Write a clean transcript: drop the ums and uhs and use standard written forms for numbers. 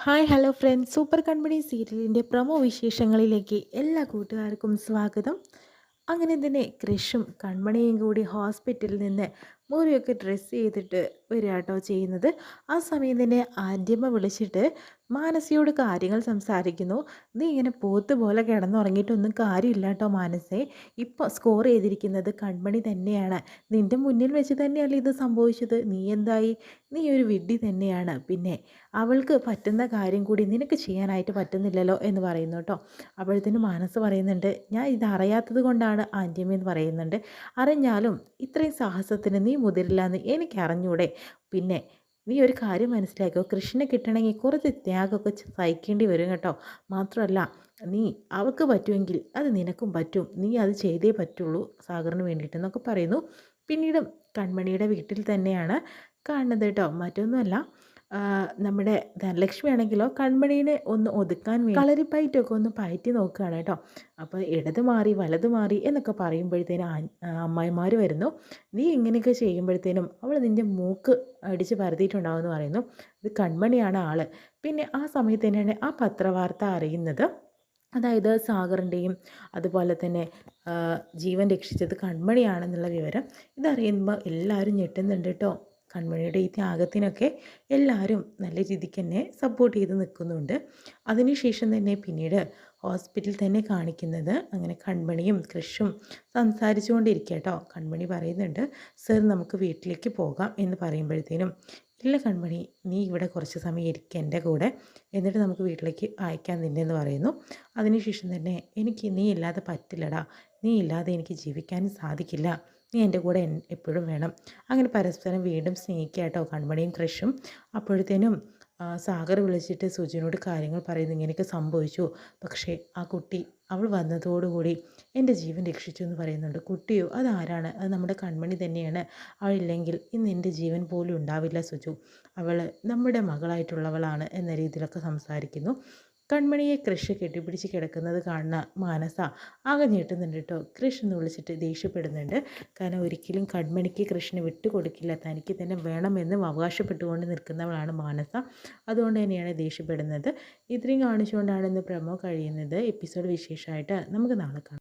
Hello friends. Super കൺമണി സീരിയലിൻ്റെ promo വിശേഷങ്ങളിലേക്ക് എല്ലാ കൂട്ടുകാർക്കും സ്വാഗതം. അങ്ങനെ തന്നെ കൃഷും കൺമണിയും കൂടി ഹോസ്പിറ്റലിൽ നിന്ന് മുറിയൊക്കെ ഡ്രസ്സ് ചെയ്തിട്ട് വരിക കേട്ടോ ചെയ്യുന്നത്. ആ സമയം തന്നെ ആദ്യമ്മ വിളിച്ചിട്ട് മാനസിയോട് കാര്യങ്ങൾ സംസാരിക്കുന്നു. നീ ഇങ്ങനെ പോത്ത് പോലെ കിടന്നുറങ്ങിയിട്ടൊന്നും കാര്യമില്ല കേട്ടോ മാനസേ. ഇപ്പോൾ സ്കോർ ചെയ്തിരിക്കുന്നത് കൺമണി തന്നെയാണ്. നിൻ്റെ മുന്നിൽ വെച്ച് തന്നെയല്ലേ ഇത് സംഭവിച്ചത്. നീ എന്തായി? നീ ഒരു വിഡ്ഢി തന്നെയാണ്. പിന്നെ അവൾക്ക് പറ്റുന്ന കാര്യം കൂടി നിനക്ക് ചെയ്യാനായിട്ട് പറ്റുന്നില്ലല്ലോ എന്ന് പറയുന്നു കേട്ടോ. അപ്പോഴത്തേനും മനസ്സ് പറയുന്നുണ്ട്, ഞാൻ ഇത് അറിയാത്തത് കൊണ്ടാണ് ആൻറ്റിയമ്മ എന്ന് പറയുന്നുണ്ട്. അറിഞ്ഞാലും ഇത്രയും സാഹസത്തിന് നീ മുതിരില്ല എന്ന് എനിക്ക് അറിഞ്ഞൂടെ. പിന്നെ നീ ഒരു കാര്യം മനസ്സിലാക്കോ, കൃഷ്ണനെ കിട്ടണമെങ്കിൽ കുറച്ച് ത്യാഗമൊക്കെ സഹിക്കേണ്ടി വരും കേട്ടോ. മാത്രമല്ല നീ അവൾക്ക് പറ്റുമെങ്കിൽ അത് നിനക്കും പറ്റും. നീ അത് ചെയ്തേ പറ്റുള്ളൂ സാഗറിന് വേണ്ടിയിട്ടെന്നൊക്കെ പറയുന്നു. പിന്നീട് കൺമണിയുടെ വീട്ടിൽ തന്നെയാണ് കാണുന്നത് കേട്ടോ. മറ്റൊന്നുമല്ല, നമ്മുടെ ധനലക്ഷ്മി ആണെങ്കിലോ കൺമണീനെ ഒന്ന് ഒതുക്കാൻ വേണ്ടി കളരിപ്പയറ്റൊക്കെ ഒന്ന് പയറ്റി നോക്കുകയാണ് കേട്ടോ. അപ്പോൾ ഇടത് മാറി വലത് മാറി എന്നൊക്കെ പറയുമ്പോഴത്തേനും അമ്മായിമാർ വരുന്നു. നീ ഇങ്ങനെയൊക്കെ ചെയ്യുമ്പോഴത്തേനും അവൾ നിൻ്റെ മൂക്ക് അടിച്ച് പരത്തിയിട്ടുണ്ടാവും എന്ന് പറയുന്നു. ഇത് കൺമണിയാണ് ആൾ. പിന്നെ ആ സമയത്ത് തന്നെയാണ് ആ പത്രവാർത്ത അറിയുന്നത്. അതായത് സാഗറിൻ്റെയും അതുപോലെ തന്നെ ജീവൻ രക്ഷിച്ചത് കൺമണിയാണെന്നുള്ള വിവരം. ഇതറിയുമ്പോൾ എല്ലാവരും ഞെട്ടുന്നുണ്ട് കേട്ടോ. കൺമണിയുടെ ഈ ത്യാഗത്തിനൊക്കെ എല്ലാവരും നല്ല രീതിക്ക് തന്നെ സപ്പോർട്ട് ചെയ്ത് നിൽക്കുന്നുണ്ട്. അതിനുശേഷം തന്നെ പിന്നീട് ഹോസ്പിറ്റലിൽ തന്നെ കാണിക്കുന്നത് അങ്ങനെ കൺമണിയും കൃഷും സംസാരിച്ചു കൊണ്ടിരിക്കുക കേട്ടോ. കൺമണി പറയുന്നുണ്ട്, സർ നമുക്ക് വീട്ടിലേക്ക് പോകാം എന്ന് പറയുമ്പോഴത്തേനും, ഇല്ല കൺമണി, നീ ഇവിടെ കുറച്ച് സമയം ഇരിക്കുക എൻ്റെ കൂടെ, എന്നിട്ട് നമുക്ക് വീട്ടിലേക്ക് അയക്കാൻ നിന്നെന്ന് പറയുന്നു. അതിനുശേഷം തന്നെ എനിക്ക് നീ ഇല്ലാതെ പറ്റില്ലടാ, നീ ഇല്ലാതെ എനിക്ക് ജീവിക്കാനും സാധിക്കില്ല, നീ എൻ്റെ കൂടെ എപ്പോഴും വേണം. അങ്ങനെ പരസ്പരം വീണ്ടും സ്നേഹിക്കുക കേട്ടോ കൺമണിയും കൃഷും. അപ്പോഴത്തേനും സാഗർ വിളിച്ചിട്ട് സുജിനോട് കാര്യങ്ങൾ പറയുന്നു, ഇങ്ങനെയൊക്കെ സംഭവിച്ചു, പക്ഷേ ആ കുട്ടി അവൾ വന്നതോടുകൂടി എൻ്റെ ജീവൻ രക്ഷിച്ചു എന്ന് പറയുന്നുണ്ട്. കുട്ടിയോ? അതാരാണ്? അത് നമ്മുടെ കൺമണി തന്നെയാണ്. അവളില്ലെങ്കിൽ ഇന്ന് എൻ്റെ ജീവൻ പോലും ഉണ്ടാവില്ല സുജു. അവൾ നമ്മുടെ മകളായിട്ടുള്ളവളാണ് എന്ന രീതിയിലൊക്കെ സംസാരിക്കുന്നു. കൺമണിയെ കൃഷി കെട്ടിപ്പിടിച്ച് കിടക്കുന്നത് കാണുന്ന മാനസ ആകെ ഞെട്ടുന്നുണ്ട് കേട്ടോ. കൃഷ് എന്ന് വിളിച്ചിട്ട് ദേഷ്യപ്പെടുന്നുണ്ട്. കാരണം ഒരിക്കലും കൺമണിക്ക് കൃഷ്ണന് വിട്ടുകൊടുക്കില്ല, തനിക്ക് തന്നെ വേണമെന്ന് അവകാശപ്പെട്ടുകൊണ്ട് നിൽക്കുന്നവളാണ് മാനസ. അതുകൊണ്ട് തന്നെയാണ് ദേഷ്യപ്പെടുന്നത്. ഇത്രയും കാണിച്ചുകൊണ്ടാണ് ഇന്ന് പ്രമോ കഴിയുന്നത്. എപ്പിസോഡ് വിശേഷമായിട്ട് നമുക്ക് നാളെ കാണാം.